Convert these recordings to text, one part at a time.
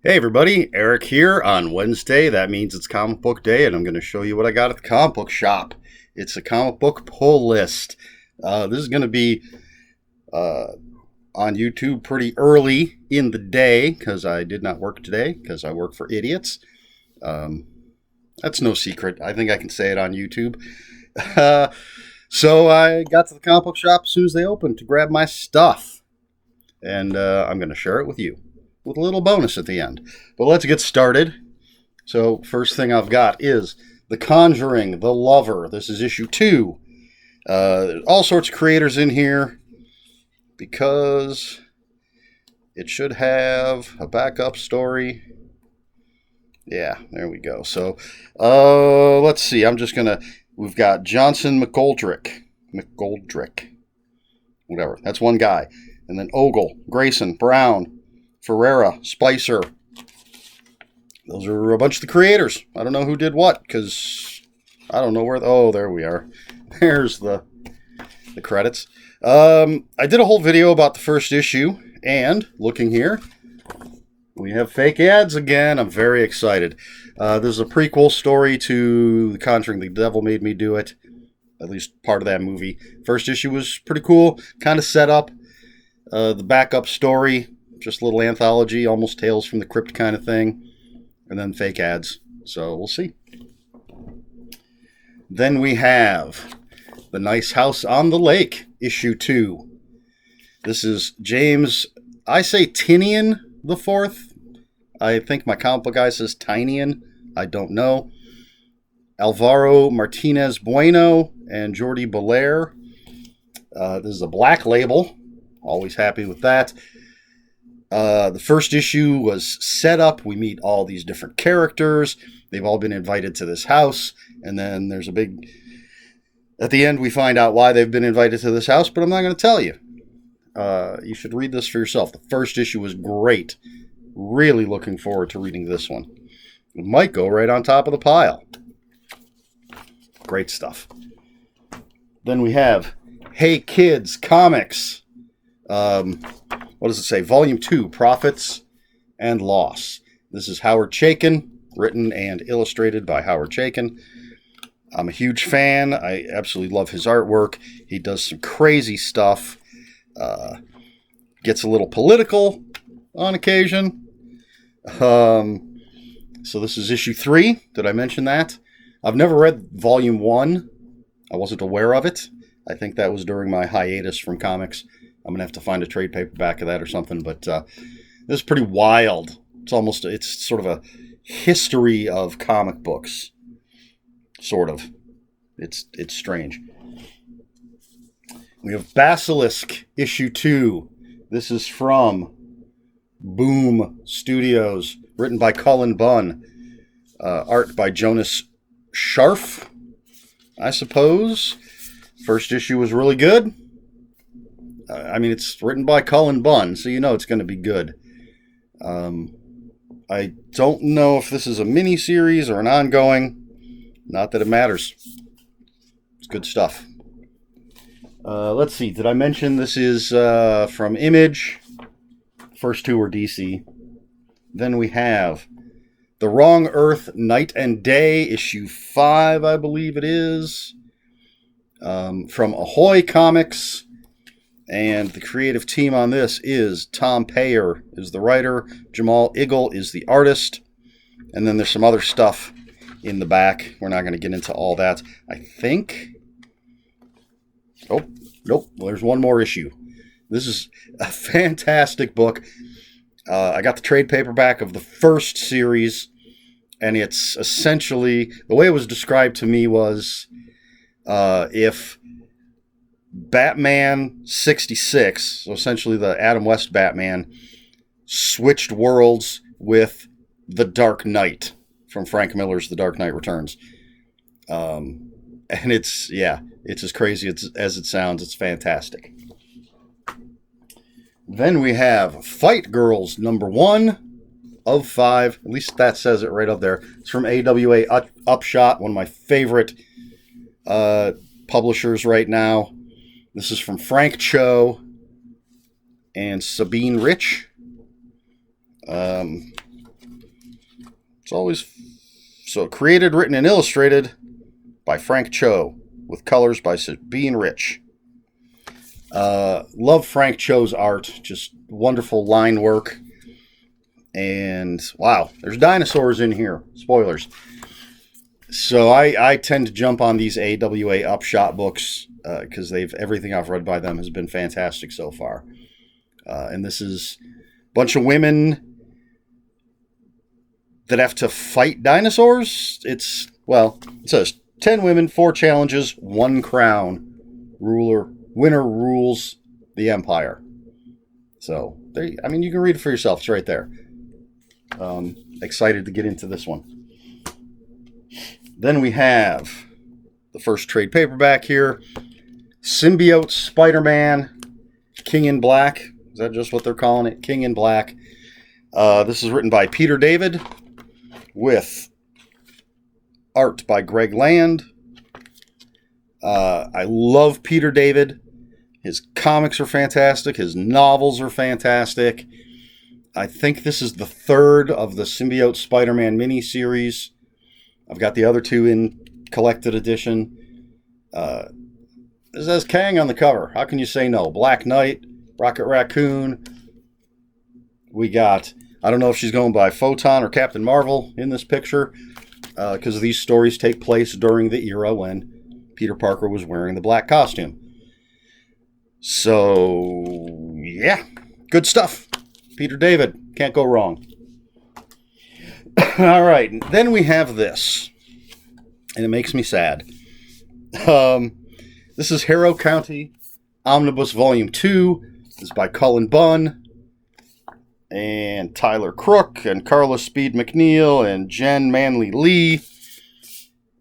Hey everybody, Eric here on Wednesday. That means it's comic book day, and I'm going to show you what I got at the comic book shop. It's a comic book pull list. This is going to be on YouTube pretty early in the day because I did not work today because I work for idiots. That's no secret. I think I can say it on YouTube. So I got to the comic book shop as soon as they opened to grab my stuff, and I'm going to share it with you, with a little bonus at the end. But let's get started. So first thing I've got is The Conjuring, The Lover. This is issue 2. There's all sorts of creators in here because it should have a backup story. Yeah, there we go. So let's see. We've got Johnson McGoldrick, whatever. That's one guy. And then Ogle, Grayson, Brown, Ferreira, Spicer. Those are a bunch of the creators. I don't know who did what, because I don't know where... Oh, there we are. There's the credits. I did a whole video about the first issue, and looking here, we have fake ads again. I'm very excited. This is a prequel story to The Conjuring, The Devil Made Me Do It. At least part of that movie. First issue was pretty cool. Kind of set up the backup story. Just a little anthology, almost Tales from the Crypt kind of thing. And then fake ads. So we'll see. Then we have The Nice House on the Lake, issue 2. This is James, I say Tynion the Fourth. I think my comic book guy says Tynion. I don't know. Alvaro Martinez Bueno and Jordi Belair. This is a black label. Always happy with that. The first issue was set up. We meet all these different characters. They've all been invited to this house. And then there's a big... At the end, we find out why they've been invited to this house, but I'm not going to tell you. You should read this for yourself. The first issue was great. Really looking forward to reading this one. It might go right on top of the pile. Great stuff. Then we have Hey Kids Comics. What does it say? Volume 2, Profits and Loss. This is Howard Chaykin, written and illustrated by Howard Chaykin. I'm a huge fan. I absolutely love his artwork. He does some crazy stuff. Gets a little political on occasion. So this is issue 3. Did I mention that? I've never read volume 1. I wasn't aware of it. I think that was during my hiatus from comics. I'm going to have to find a trade paperback of that or something, but this is pretty wild. It's sort of a history of comic books. Sort of. It's strange. We have Basilisk, issue 2. This is from Boom Studios, written by Cullen Bunn. Art by Jonas Scharf, I suppose. First issue was really good. It's written by Cullen Bunn, so you know it's going to be good. I don't know if this is a mini-series or an ongoing. Not that it matters. It's good stuff. Let's see. Did I mention this is from Image? First 2 were DC. Then we have The Wrong Earth, Night and Day, issue 5, I believe it is. From Ahoy Comics. And the creative team on this is Tom Payer is the writer, Jamal Igle is the artist, and then there's some other stuff in the back. We're not going to get into all that, I think. Oh, nope. Well, there's one more issue. This is a fantastic book. I got the trade paperback of the first series, and it's essentially, the way it was described to me was if Batman 66, so essentially the Adam West Batman, switched worlds with The Dark Knight from Frank Miller's The Dark Knight Returns. And it's as crazy as it sounds. It's fantastic. Then we have Fight Girls number 1 of 5. At least that says it right up there. It's from AWA Upshot, one of my favorite publishers right now. This is from Frank Cho and Sabine Rich. It's always so created, written, and illustrated by Frank Cho, with colors by Sabine Rich. Love Frank Cho's art, just wonderful line work. And wow, there's dinosaurs in here. Spoilers. So I tend to jump on these AWA Upshot books because everything I've read by them has been fantastic so far. And this is a bunch of women that have to fight dinosaurs. It says 10 women, 4 challenges, 1 crown. Winner rules the empire. So, you can read it for yourself. It's right there. Excited to get into this one. Then we have the first trade paperback here. Symbiote Spider-Man, King in Black. Is that just what they're calling it? King in Black. This is written by Peter David with art by Greg Land. I love Peter David. His comics are fantastic. His novels are fantastic. I think this is the 3rd of the Symbiote Spider-Man miniseries. I've got the other 2 in collected edition. It says Kang on the cover. How can you say no? Black Knight, Rocket Raccoon. We got, I don't know if she's going by Photon or Captain Marvel in this picture, because these stories take place during the era when Peter Parker was wearing the black costume. So, yeah, good stuff. Peter David, can't go wrong. All right, then we have this, and it makes me sad. This is Harrow County Omnibus Volume 2. This is by Cullen Bunn and Tyler Crook and Carla Speed McNeil and Jen Manley Lee.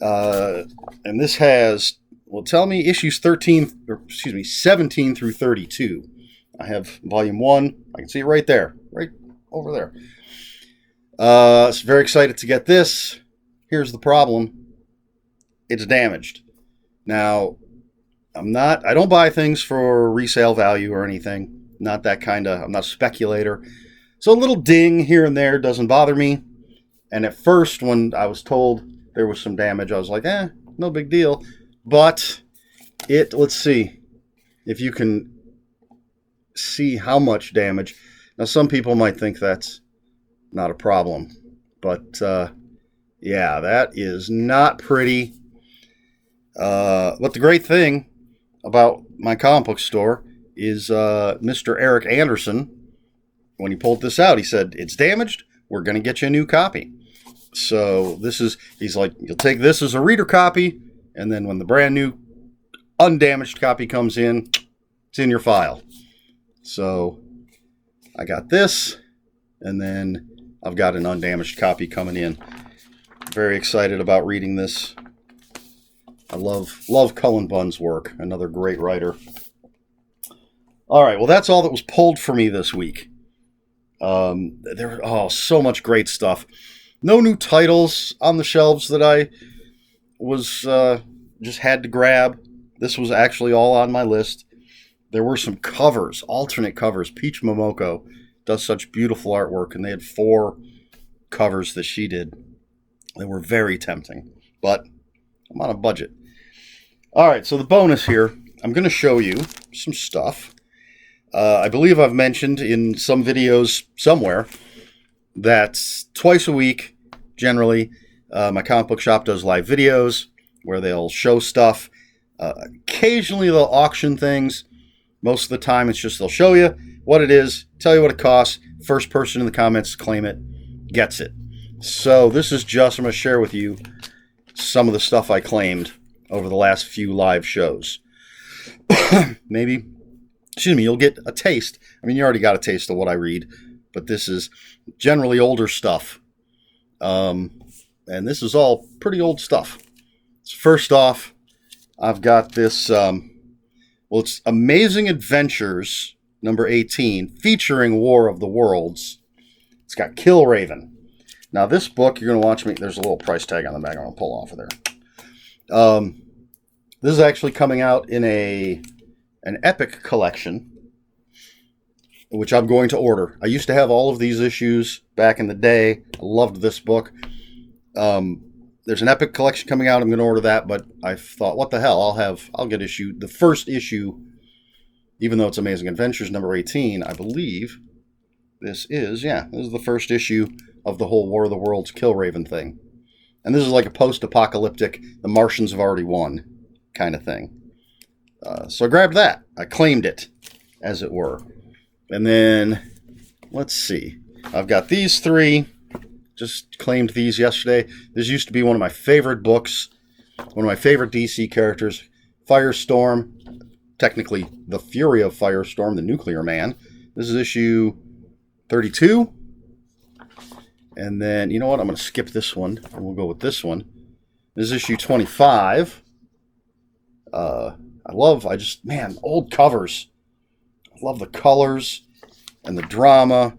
And this has, tell me issues 17 through 32. I have Volume 1. I can see it right there, right over there. So very excited to get this. Here's the problem. It's damaged. Now, I don't buy things for resale value or anything. Not that I'm not a speculator. So a little ding here and there doesn't bother me. And at first, when I was told there was some damage, I was like, no big deal. But let's see if you can see how much damage. Now, some people might think that's not a problem. But, yeah, that is not pretty. But the great thing about my comic book store is Mr. Eric Anderson, when he pulled this out, he said, it's damaged. We're going to get you a new copy. So he's like, you'll take this as a reader copy, and then when the brand new undamaged copy comes in, it's in your file. So I got this, and then I've got an undamaged copy coming in. Very excited about reading this. I love Cullen Bunn's work. Another great writer. All right, well, that's all that was pulled for me this week. There was so much great stuff. No new titles on the shelves that I was just had to grab. This was actually all on my list. There were some covers, alternate covers. Peach Momoko does such beautiful artwork, and they had 4 covers that she did. They were very tempting, but I'm on a budget. All right, so the bonus here, I'm going to show you some stuff. I believe I've mentioned in some videos somewhere that twice a week, generally, my comic book shop does live videos where they'll show stuff. Occasionally they'll auction things. Most of the time it's just they'll show you what it is, tell you what it costs. First person in the comments to claim it gets it. So this is just, I'm going to share with you some of the stuff I claimed over the last few live shows. You'll get a taste. I mean, you already got a taste of what I read, but this is generally older stuff. And this is all pretty old stuff. So first off, I've got this, it's Amazing Adventures, number 18, featuring War of the Worlds. It's got Killraven. Now, this book, you're going to watch me. There's a little price tag on the back. I'm going to pull off of there. This is actually coming out in an Epic collection. which I'm going to order. I used to have all of these issues back in the day. I loved this book. There's an Epic collection coming out. I'm going to order that, but I thought, what the hell? I'll get the first issue, even though it's Amazing Adventures number 18, I believe. This is the first issue of the whole War of the Worlds Killraven thing. And this is like a post-apocalyptic, the Martians have already won kind of thing. So I grabbed that. I claimed it, as it were. And then, let's see. I've got these three. Just claimed these yesterday. This used to be one of my favorite books. One of my favorite DC characters. Firestorm. Technically, the Fury of Firestorm, the Nuclear Man. This is issue 32. And then, you know what? I'm going to skip this one. And we'll go with this one. This is issue 25. Old covers. I love the colors and the drama.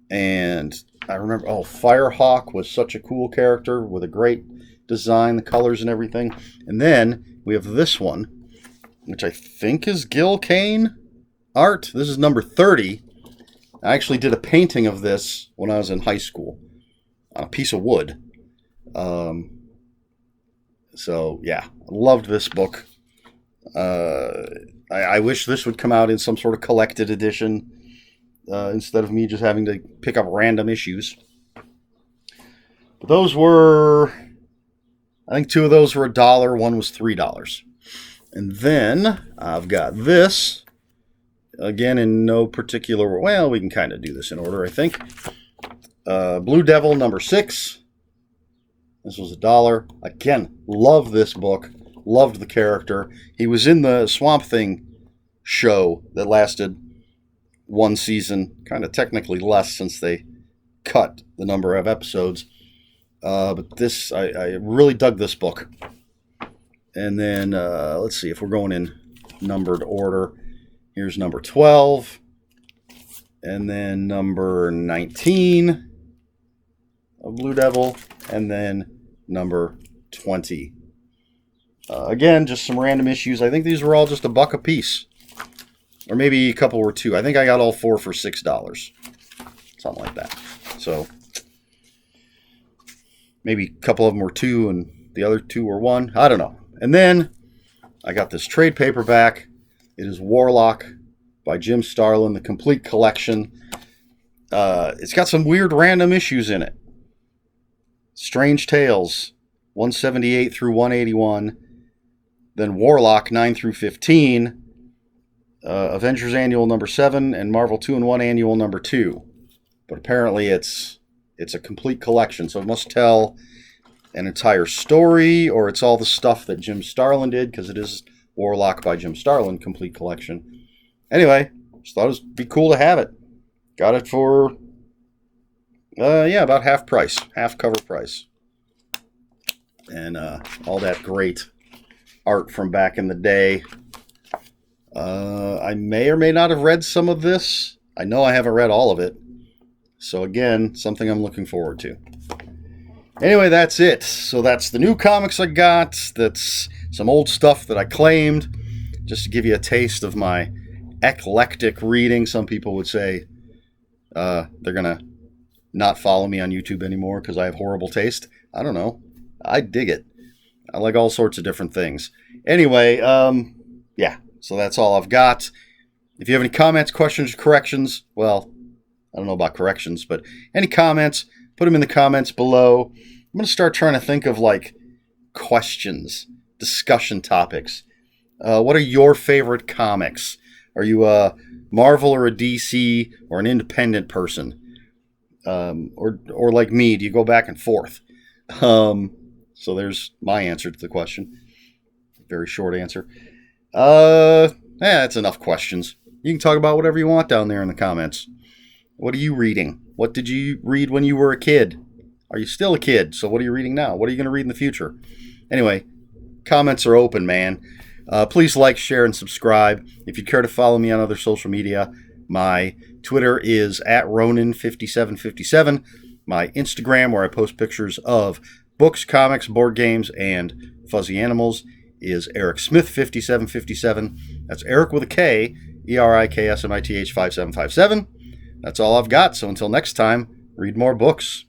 And I remember, Firehawk was such a cool character with a great design, the colors and everything. And then we have this one, which I think is Gil Kane art. This is number 30. I actually did a painting of this when I was in high school on a piece of wood. So, yeah, I loved this book. I wish this would come out in some sort of collected edition instead of me just having to pick up random issues. But those were, I think two of those were $1, one was $3. And then I've got this, again in no particular, well, we can kind of do this in order, I think. Blue Devil number 6. This was $1. Again, love this book. Loved the character. He was in the Swamp Thing show that lasted one season, kind of technically less since they cut the number of episodes. But this, I really dug this book. And then, let's see if we're going in numbered order. Here's number 12. And then number 19 of Blue Devil. And then number 20. Again, just some random issues. I think these were all just $1 a piece. Or maybe a couple were $2. I think I got all 4 for $6. Something like that. So, maybe a couple of them were $2 and the other 2 were $1. I don't know. And then, I got this trade paperback. It is Warlock by Jim Starlin, the complete collection. It's got some weird random issues in it. Strange Tales, 178 through 181. Then Warlock, 9 through 15. Avengers Annual number 7 and Marvel 2-in-1 Annual number 2. But apparently it's a complete collection, so it must tell an entire story, or it's all the stuff that Jim Starlin did, because it is Warlock by Jim Starlin, complete collection. Anyway, just thought it would be cool to have it. Got it for, about half price, half cover price. And all that great art from back in the day. I may or may not have read some of this. I know I haven't read all of it. So again, something I'm looking forward to. Anyway, that's it. So that's the new comics I got. That's some old stuff that I claimed. Just to give you a taste of my eclectic reading. Some people would say they're going to not follow me on YouTube anymore because I have horrible taste. I don't know. I dig it. I like all sorts of different things. Anyway, so that's all I've got. If you have any comments, questions, corrections, well, I don't know about corrections, but any comments, put them in the comments below. I'm going to start trying to think of, questions, discussion topics. What are your favorite comics? Are you a Marvel or a DC or an independent person? Or like me, do you go back and forth? So there's my answer to the question. Very short answer. That's enough questions. You can talk about whatever you want down there in the comments. What are you reading? What did you read when you were a kid? Are you still a kid? So what are you reading now? What are you going to read in the future? Anyway, comments are open, man. Please like, share, and subscribe. If you care to follow me on other social media, my Twitter is @Ronin5757. My Instagram, where I post pictures of books, comics, board games, and fuzzy animals, is Eric Smith 5757. That's Eric with a K ERIKSMITH5757. That's all I've got. So until next time, read more books.